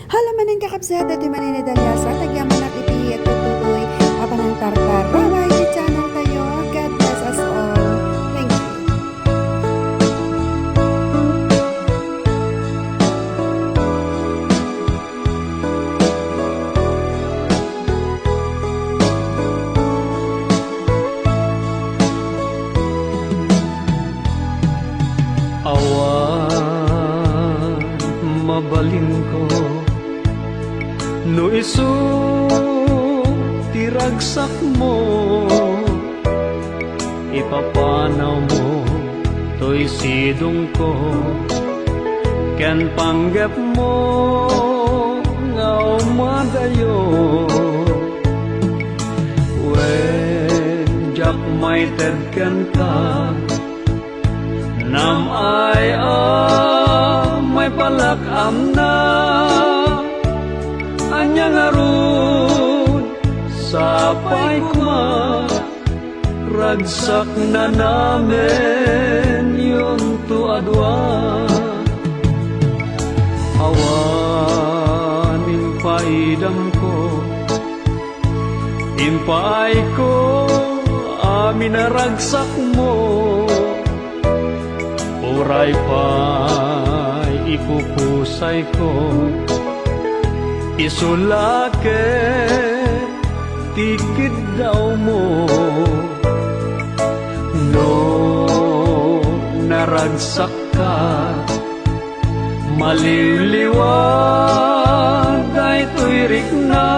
Halaman ng kakabsat at maninidalyasan, nagyaman at iti at tutuloy apan ng tartar. Raway di channel tayo. God bless us all. Thank you. Awan mabalin ko no isu tiragsak mo, ipapanaw mo to'y sidong ko, ken panggap mo nga umadayo. When jak may tedken ka nam ay may palakam na anyang arun sapay kuma ragsak na namin yun tuadwa. Awanin paidam ko impaay ko amin na ragsak mo, uray pa'y ipupusay ko, isulake tikid daw mo. No naragsak ka, maliliwan day tuirik na,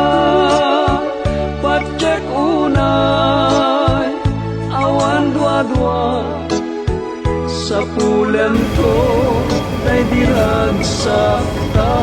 patsek unay awan dua-dua, sa pulan ko ay diragsak ka.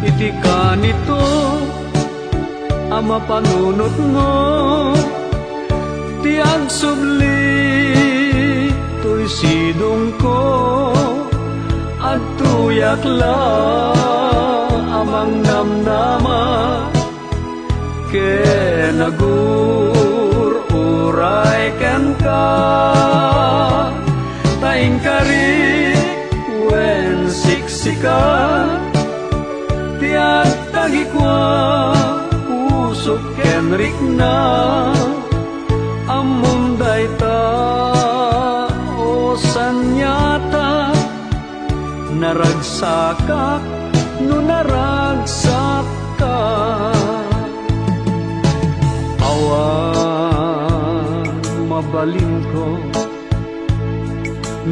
Iti ka nito ama panunot mo, ti agsubli to'y sidong ko, at tuyak la amang namnama, ke nagur-uray ken ka, taing kari wen siksikan, tiyak tagikwa usok kenrik na amunday ta o sanyata naragsakak no naragsak ka. Awan mabalin ko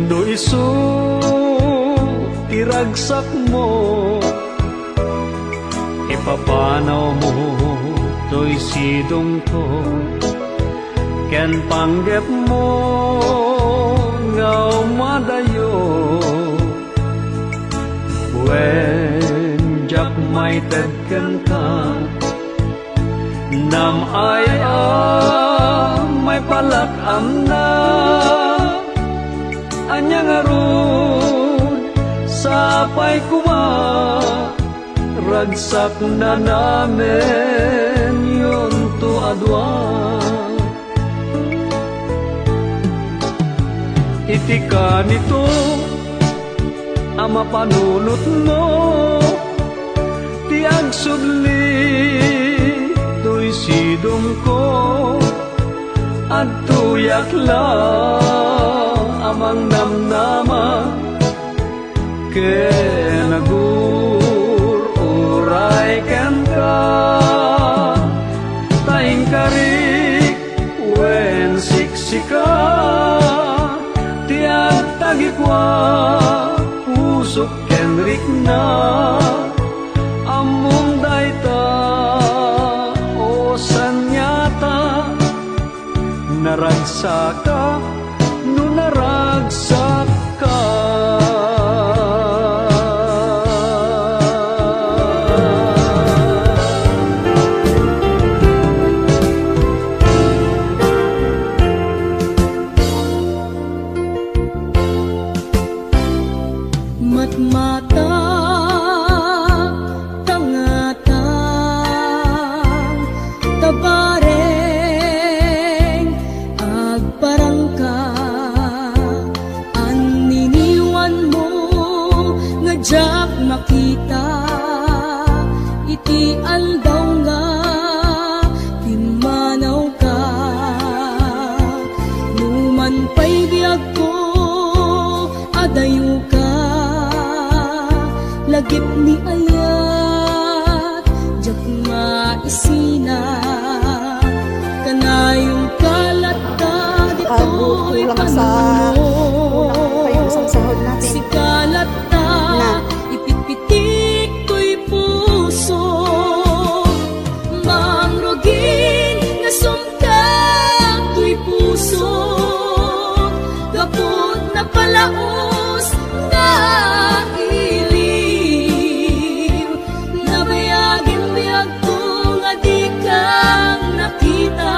no isu tiragsak mo, ipapanaw mo to'y sidong ko, ken panggap mo nga umadayo. When jak may tedken ka nam ay may palakam na anyang arun sapay kuma ragsak na namin yun tuadwa. Iti ka nito ama panunot mo, ti agsubli to'y sidong ko, at tuyak la amang namnama, ke nagur-uray ken ka, taing karik wen siksika, pusok kenrik na among dayta o sanyata naragsak ka no naragsak ka. Matmata tangata tabareng agparangka aniniwan mo nga jak makita iti andaw nga timanaw ka numan pa'y biyag ko adayo ka lagip ni ayat jak maisina kanayong kalata dito'y Kulang sa pa yung isang sahod natin. si kalata ipitpitik ko'y puso mangrugin nga sumkak ko'y puso gapot na palaos nga iliw nabayagin biyag ko nga di kang nakita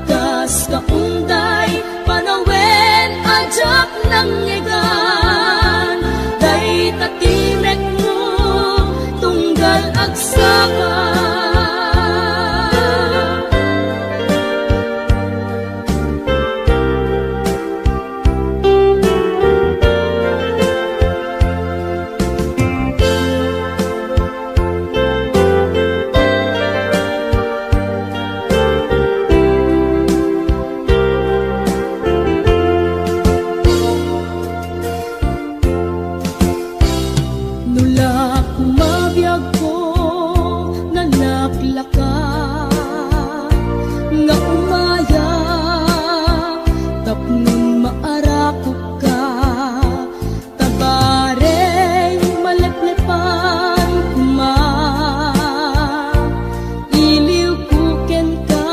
kas kaunday panawen ajak ng ngegan day tatimek mo tunggal agsaka. Nula kumabiyag ko nalaklaka nga umaya tapnon maarakok ka tabareng maleplepan kuma iliw kuken ka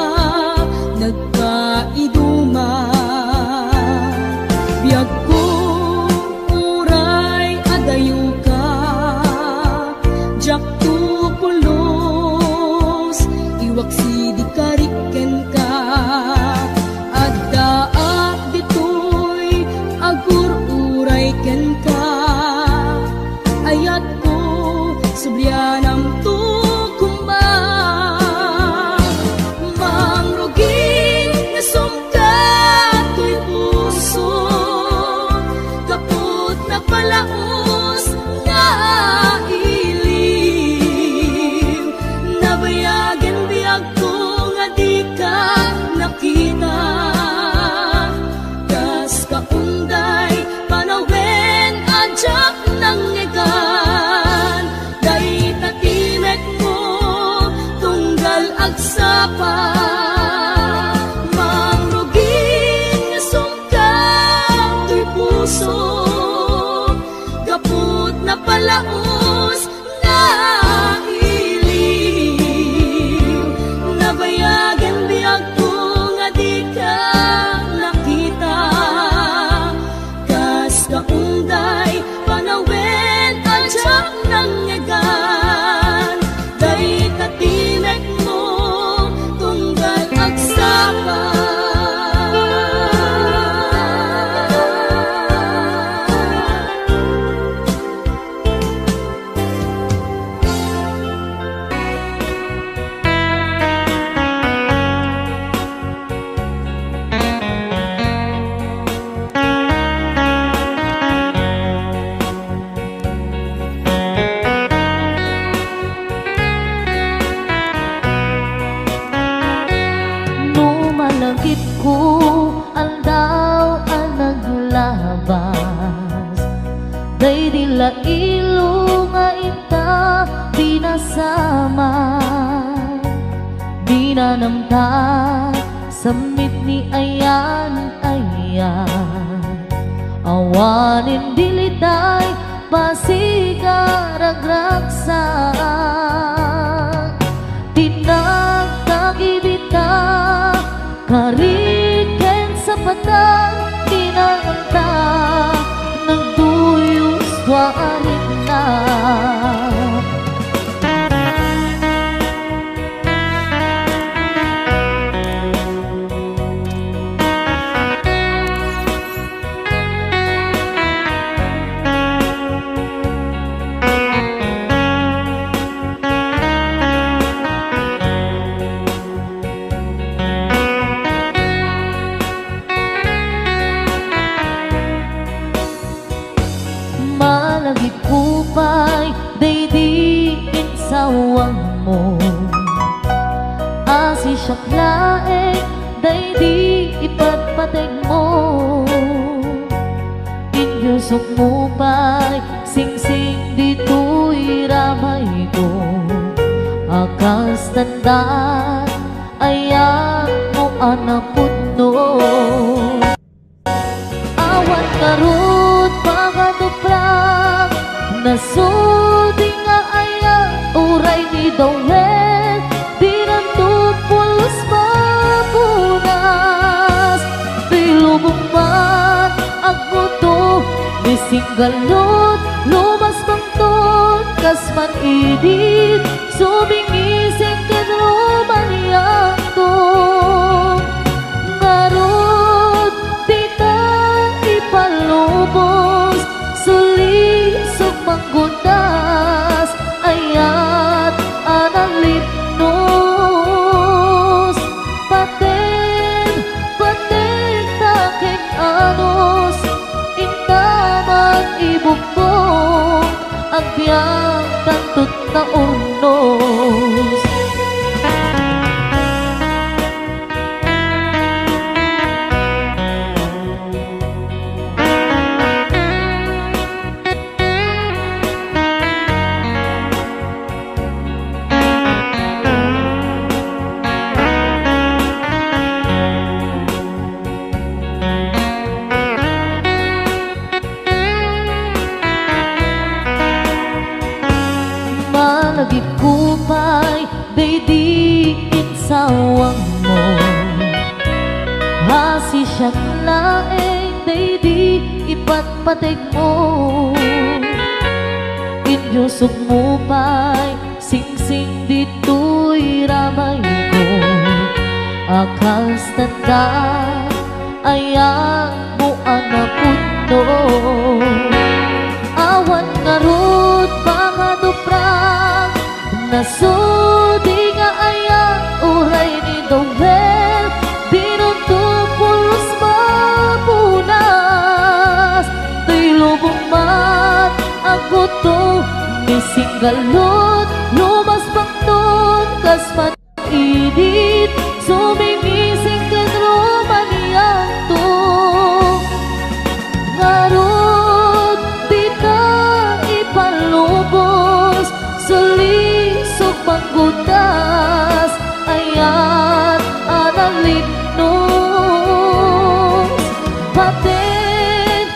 nagkaiduma biyag ko uray adayo ka jak tupulos iwak sidi kariken ka addaak ditoy agur uray ken ka ayat ko sublianam tukumba mangrugin nga sumkat ko'y puso kaput na palaos nga iliw nabayagin biyag ko nga di ka nakita kas kaunday panawen ajak ng ngegan day tatimek mo tunggal agsapa mangrugin nga sumkat ko'y puso kaput na palaos nga iliw nabayagin biyag ko nga di ka nakita kas kaunday panawen ajak ng ngegan day tatimek mo tunggal agsapa. Numalagit ko aldaw ang naglabas day dila ilo nga ita binasama binanamta samit ni ayan Awanin diliday pasigaragraksak tinagtagibita kariken sa patang tinanganta nagduyos warin na. Malagip kupay, daydiin sawang mo. Asi siyak laeng, daydi ipagpateg mo. Inyusok mo pa'y sing-sing dito'y ramay ko. Akas tandaan, ayan mo anapod no. Awan karut pagkatuprak nasudi nga aya uray ni Dawel di nantupulos mapunas tilubong man agmuto bisinggalot lumas bangton kasman idit subingising kenruman yakto ngarod tita ipalubos suli sumanggundas ayat analipnos paten taking anos intaman ibukong agbyang tantut na urnos. Malagip kupay, daydiin sawang mo. Hasi siyang laeng, daydi ipatpateg mo. Inyusok mo pa'y sing-sing dito'y ramay ko. Akas tanda, ayang mo anapod no. Awan ngarut pangaduprak nasudi nga aya uray ni Dawel dinuntupulos mapunas tilubong man agbuto misinggalot lumas bangton kasman idit sumingising kenruman yakto ngarod ipalubos suli sumanggundas ayat analipnos paten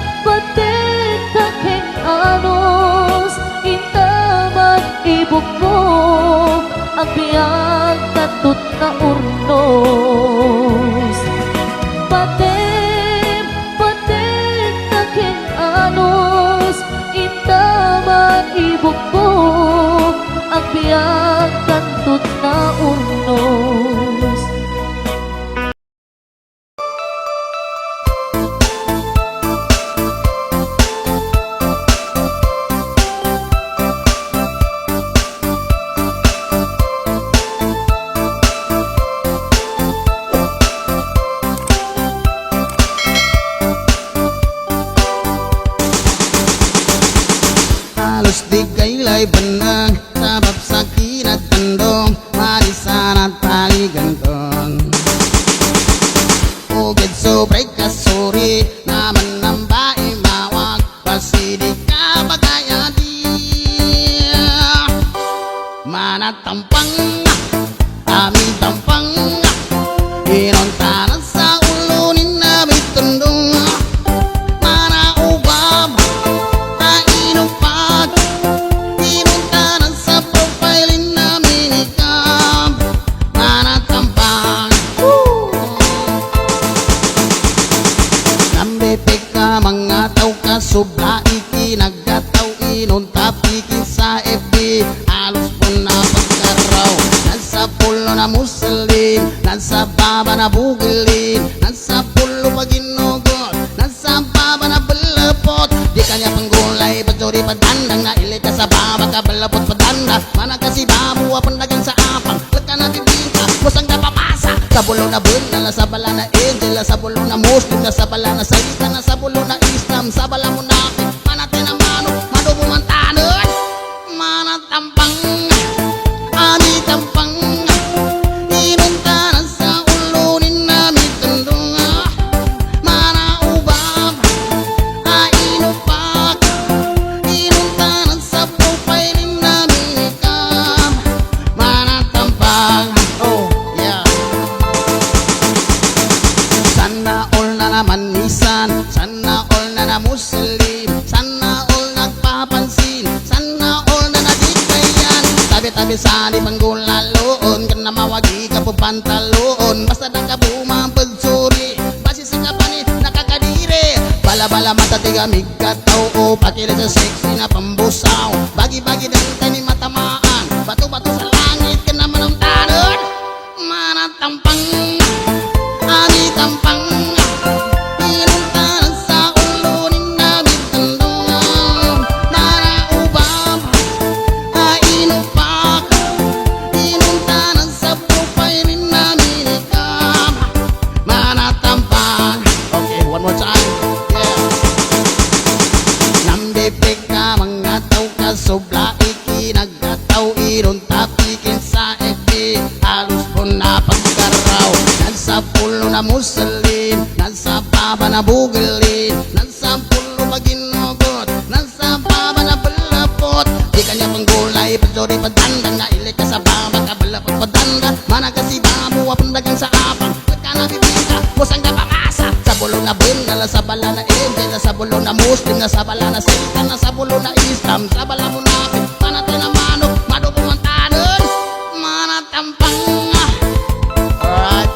taking anos intaman ibukbok ang biyag tatut na urnos paten taking anos intaman ibukbok ang biyag tantut na urnos. Halos di kaila'y banag sabab sa kinat tandong marisan at paligantong ugid sobray kasuri naman ng bae mawag pasidi ka bagayadi manatampang kami tampang inontanan sa ulunin na bitundong mana uba Nambipig ka mga tao ka subla iki nagkataw inunta pikin sa FB halos po na pagkaraw nasa pulo na muslim nasa baba na bugilin nasa pulo maginugot nasa baba na balapot di kanya panggulay patsuri padandang na ilit ka sa baba ka balapot padanda mana kasi babu pandagang sa apang laka na bibingka musang na papasa sa bulo na bunda sa bala na angel sa bulo na muslim sa bala na satan sa bulo na islam sa bala mo na manate na mano madubo man tanon manatampang ani tampang inuntanan sa ulo ni namin tundong mana ubab ainupak inuntanan sa pupay ni namin ikam manatampang oh yeah sana all na naman nisan sana all na na muslim sana all nagpapansin sana all na nadikayan tabi-tabi sa di panggulaloon kan na mawagi ka po pantaloon basta na ka bumang pagsuri basi sa kapani nakakadire bala-bala mata tigamig kataw o pakira sa sexy na pambusaw bagi-bagi ng tani matamaan bato-bato sa langit ka naman ang tanon manatampang ani tampang inuntanan sa ulo ni namin tandong naraubab ainupak inuntanan sa pupay ni namin ikam manatampang okay one more time yeah nambipig ka mga tao ka subla iki nagkataw iron tapikin sa FB halos po na pagkaraw nasa pulo na muslim nasa baba na bugilin nasa pulo maginugot nasa baba na balapot di kanya panggulay patsuri padanda na ilik ka sa baba ka balapot padanda mana kasi babu pandagang sa apang laka na bibingka musang na pamasa sa bulo na bunda sa bala na angel sa bulo na muslim sa bala na satan sa bulo na islam sa bala mo na panate na manok madubo man tanon manatampang alright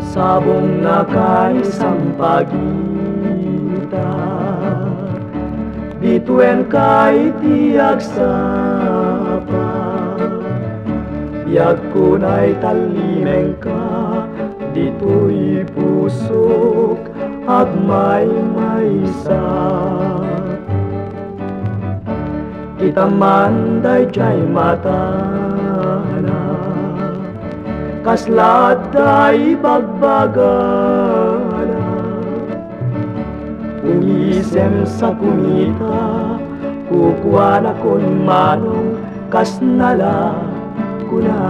Sabong nakaisang pagitan Bituen kay tiyak sapa Biag kunay talimeng ka Dito'y pusok at may maysa Kita manday jay mata na Kaslat ay bagbagana Umisem sa kumita Kukuha na kun manong kasnala kuna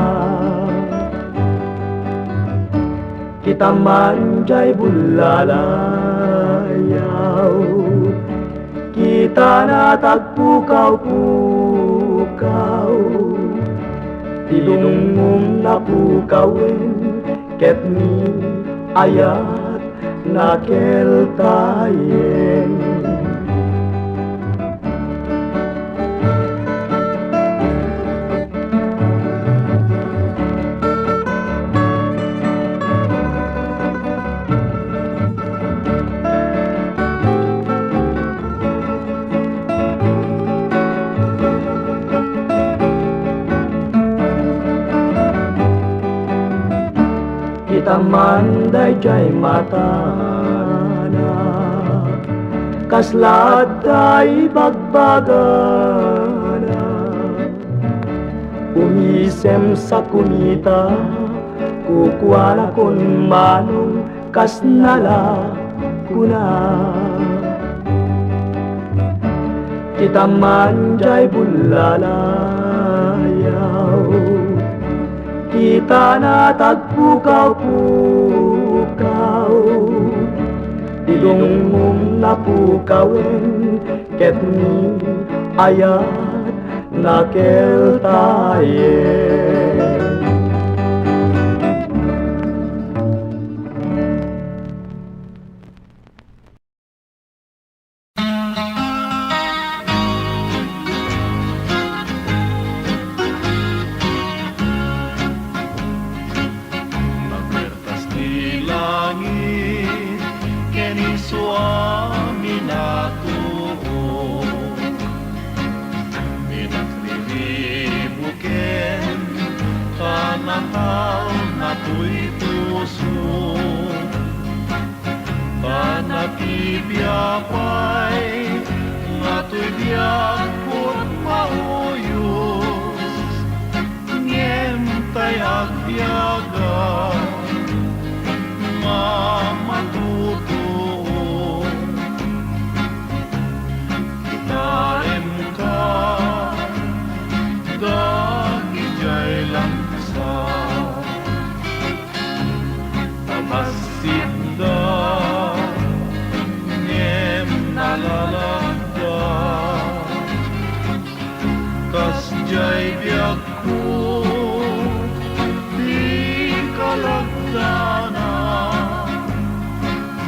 Kita man jay bulalayaw Kita na tagpukaw-pukaw Tinungum na pukawin ket ni ayat na keltayen Kita manday jay mata na Kaslat ay bagbagana Umisem sa kumita Kukuha na kun manong kasnala kuna Kita man jay bulalayaw Kita na tagpukaw-pukaw Dilungum na pukawin ket ni ayat na keltayen tuy puso panakibiyapay nga tuy biyag kut mauyos ngem tay agbiyaga mamatuto kitaem ka dagijay langsa tabasinda ngem nalalagda kasjay biag ko di kalagdana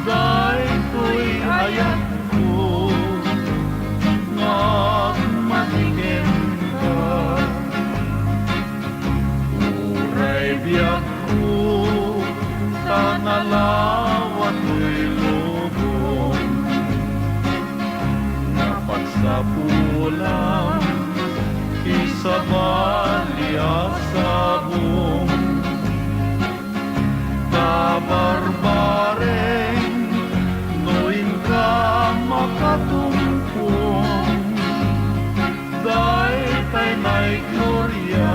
day ko'y ayat ko ngat matigem ka uray biag ko tanalawat ko'y lubong napagsapulang isabali asabong kabarbareng noin ka makatungkong dahil tayo na'y gloria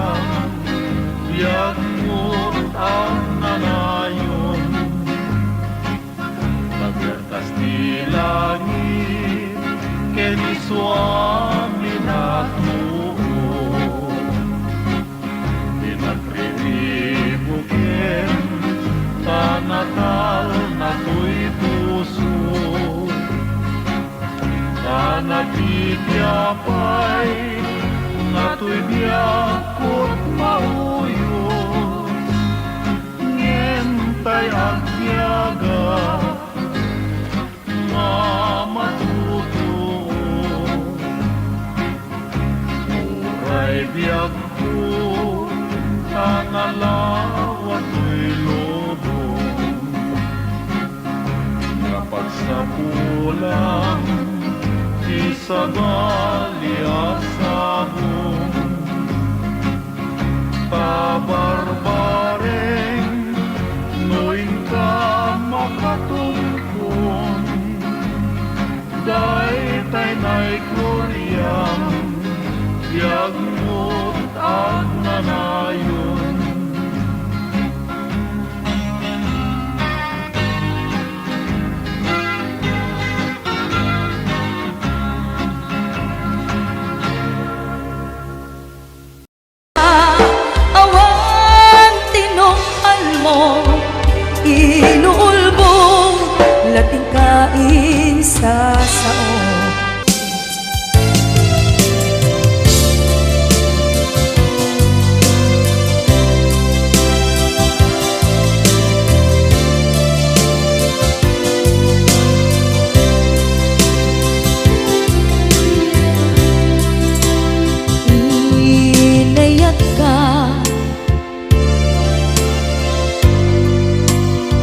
biyag mo ang nanayon pagkatas di langit keni suami natuo dinagribukin tanatal na tuy puso tanabibiyapay na tuy biyakot mauyos ngentay agbiyaga mamatuto uray biyag ko tanalawat ko'y lubong napagsapulang isabali asabong kabarbareng noin ka makatungkong dahil tayo na'y gloryang biyag mo't ang nanayon Awan tinonghan mo inuulbong lating kain sa sao. Inayat ka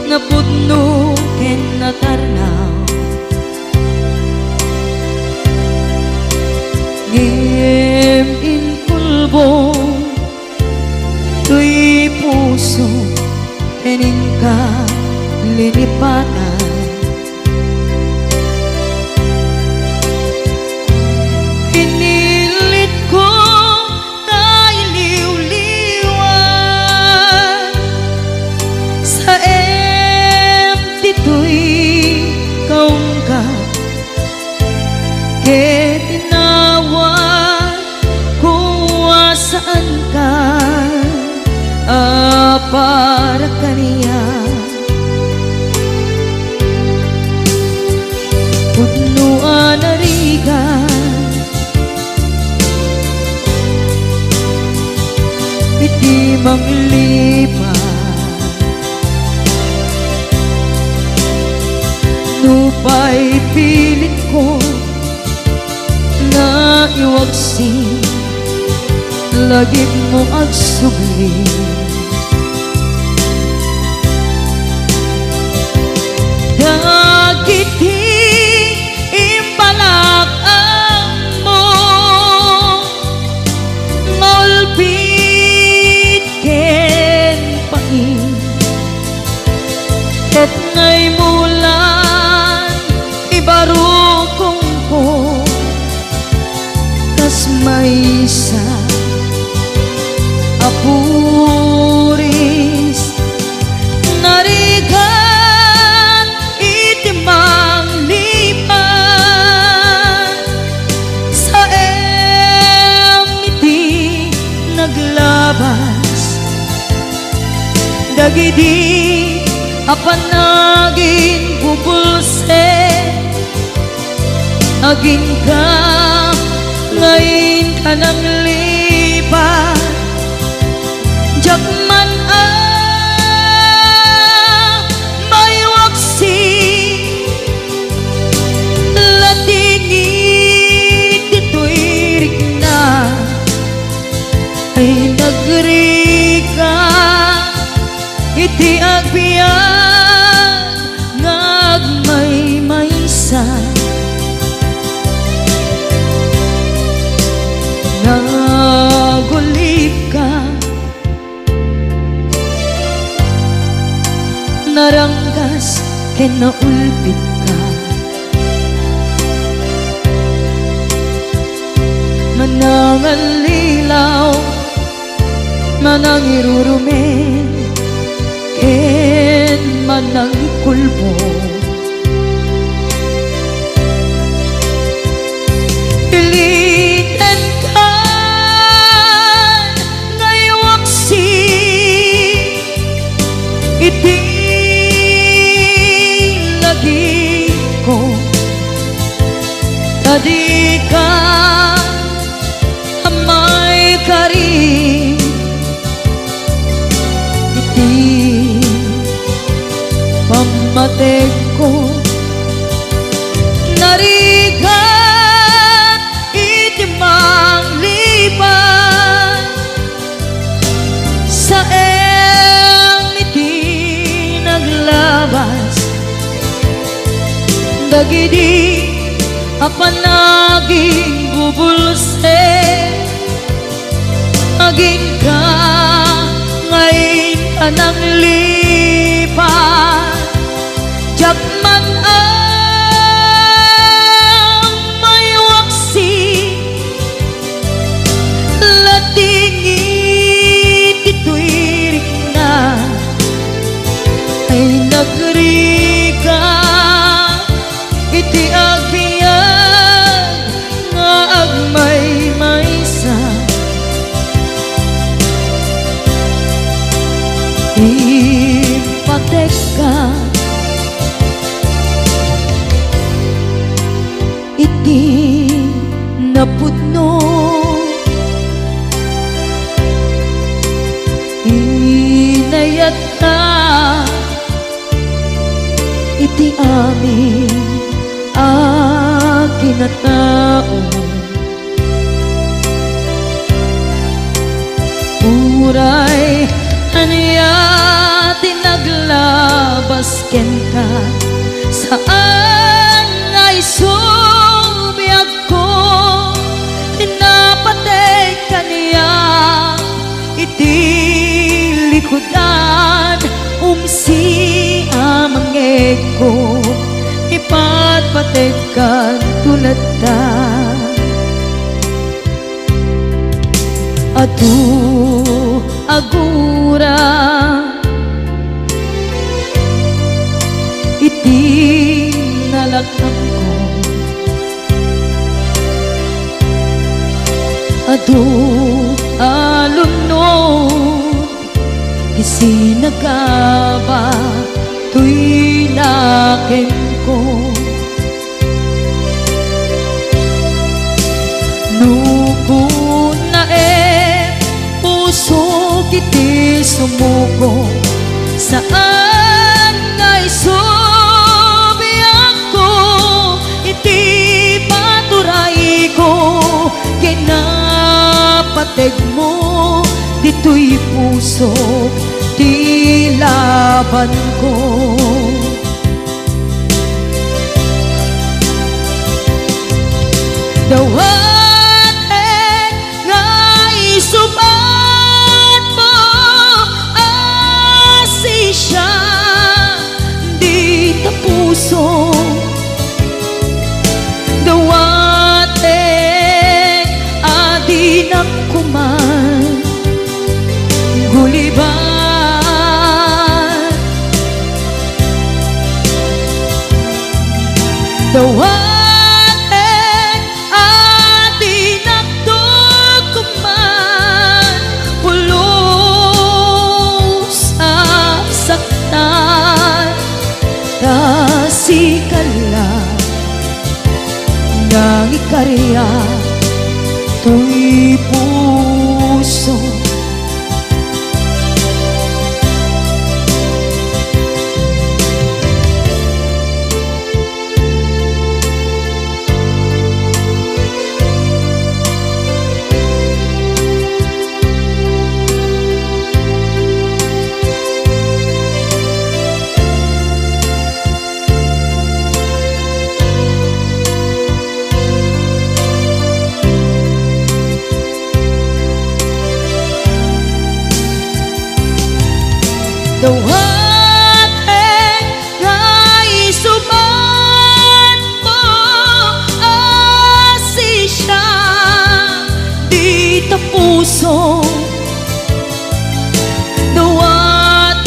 napudno ken natarnaw ngem inkulbong tuy puso kenin ka linipatan pinilit ko tayo liw-liwan sa empty tuy kaungkat ket tinawag kung saan ka para kaniya pudnuan arigan iti manglipat nupay pilit ko na iwagsin lagit mo agsubli dagiti imbalak ang mo ngolpit ken pain dagidi apanagin bubulse aging ka ngayon ka nang lipat jakman may waksi latingit dito'y rikna ay nagri ka iti agbiyan ngagmay maysa nagulip ka naranggas kinaulpit ka manangalilaw manangirurumen ken manangikulbo ilitan ka ngaywaksi iti lagi ko tadi ka amay karin iti pamatek ko narigat iti manglipan sa iti naglabas dagidi apanaging bubulse aging ka ngayon ka nang lipat jakman may waksi latingit ito'y rikna ay nagri ka iti agbiyan nga agmay maysa ipatek ka iti napudno inayat ka iti amin akinatao uray aniya tinaglabas ken ka saan ngay subiyag ko tinapatay ka niya iti likodan umsi amangeg ko ipatpatekan tulad ta adu agura iti nalakang ko adu alunod isinagaba tuy naken ko nukun na puso kiti sumuko saan ngay subiyak ko iti paturay ko kinapateg mo dito'y puso di laban ko dawaten nga isubat mo asi siya di ta puso dawaten adi nakuman guliban dawaten Nang ikarya to'y puso. Dawaten ngay sumat mo asisya di tapuso. Dawaten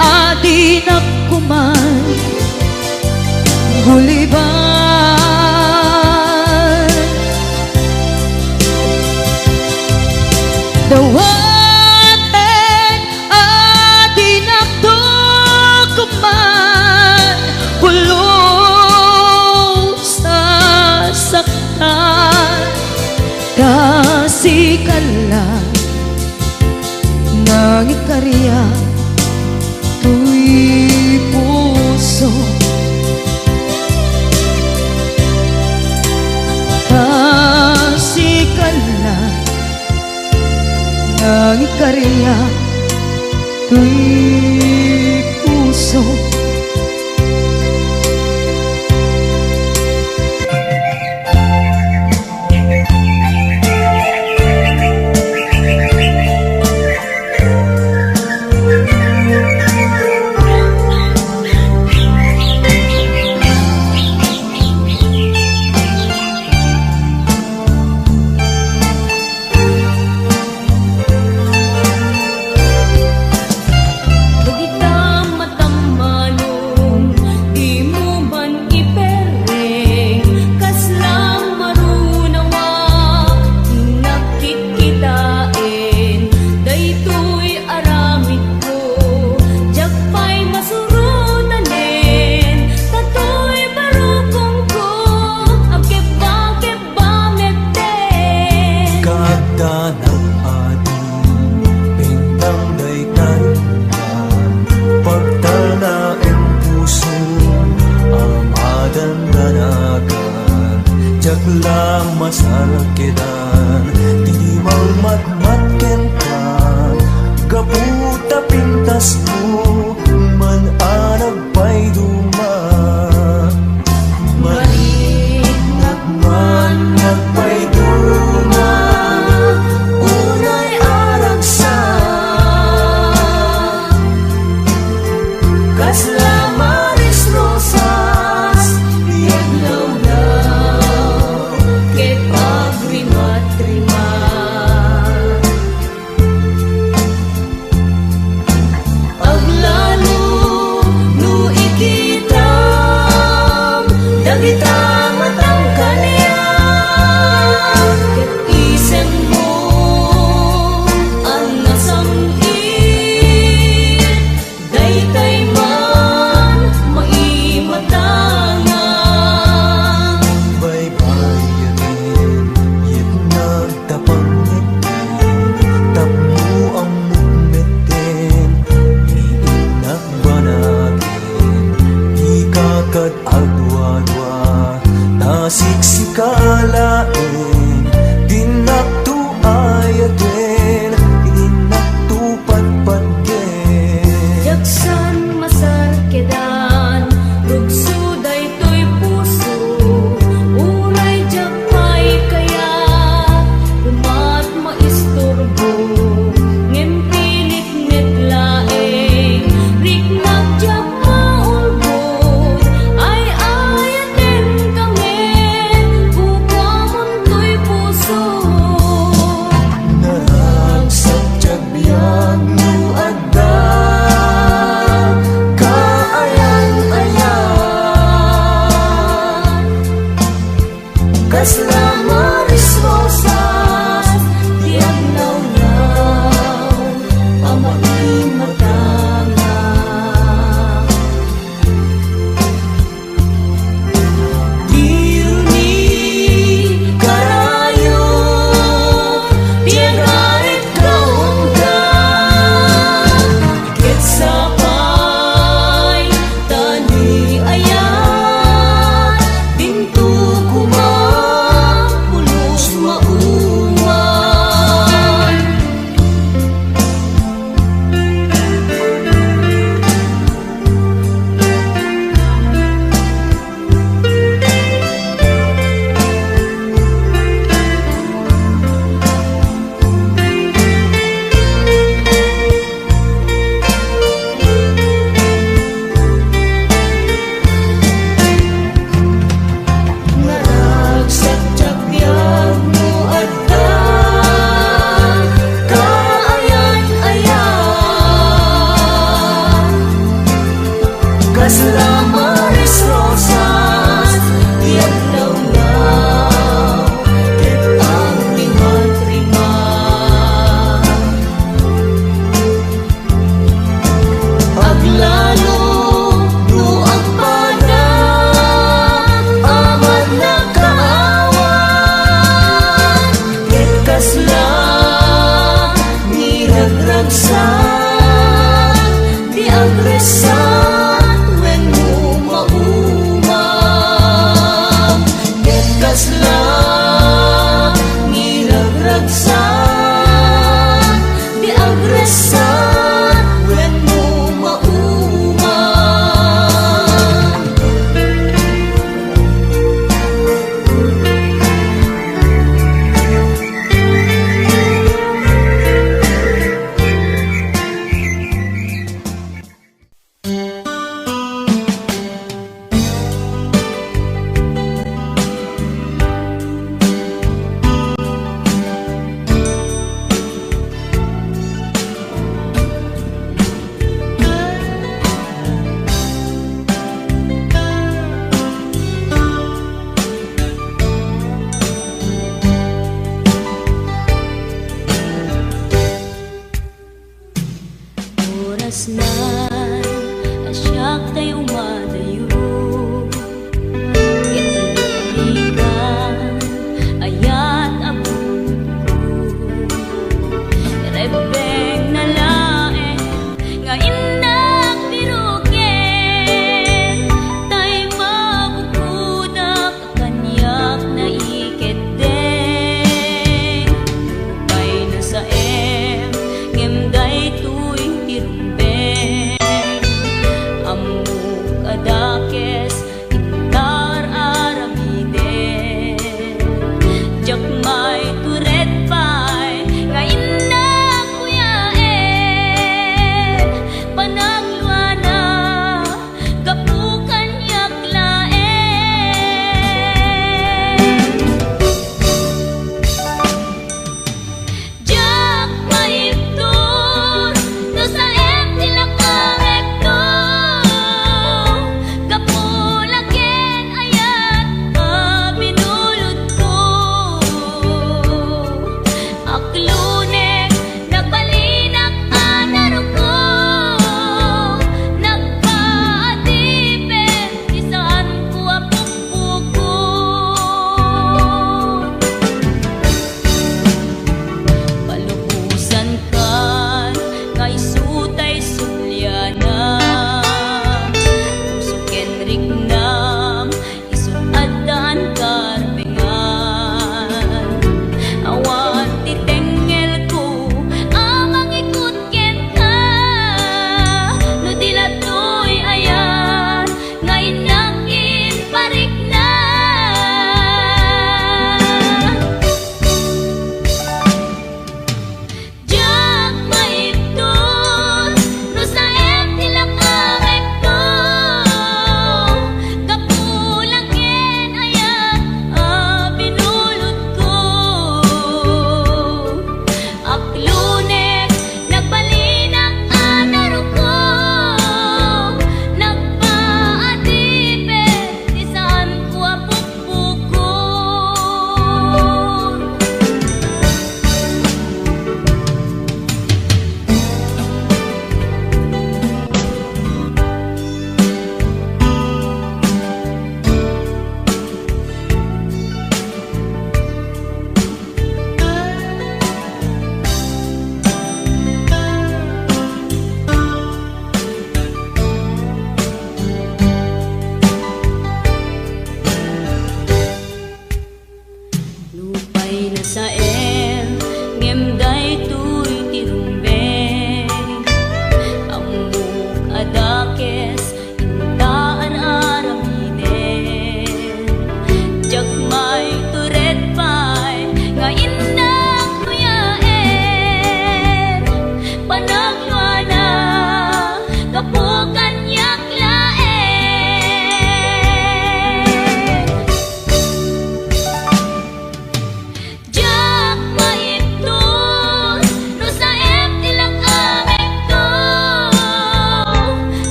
adi nakuman guliban. Dawaten kasikala nang ikarya to'y puso. Kasikala nang ikarya to'y puso. Jakla masarakedan di matmatken ka gaputa pintas mo man anag pa'y duma marinag man nagpa'y duma unay aragsa kasla maris rosas yaglaw siksikalain dinaktu ayatin dinaktu patpatgen Jaksan masarkedan rugsuday to'y puso uray jakay kaya umat maisturbo ngem pilit net laeng riknak jak maulbot ay ayaten kami bukwamon to'y puso naragsak biag no adda kasla maris rosas tiag naw-naw amaing matanga di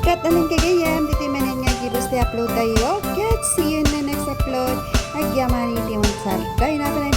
kat anong kagayam, dito manin nga gibos ti upload tayo. Get see you in the next upload. Agyaman iti unsar. Dahil na pa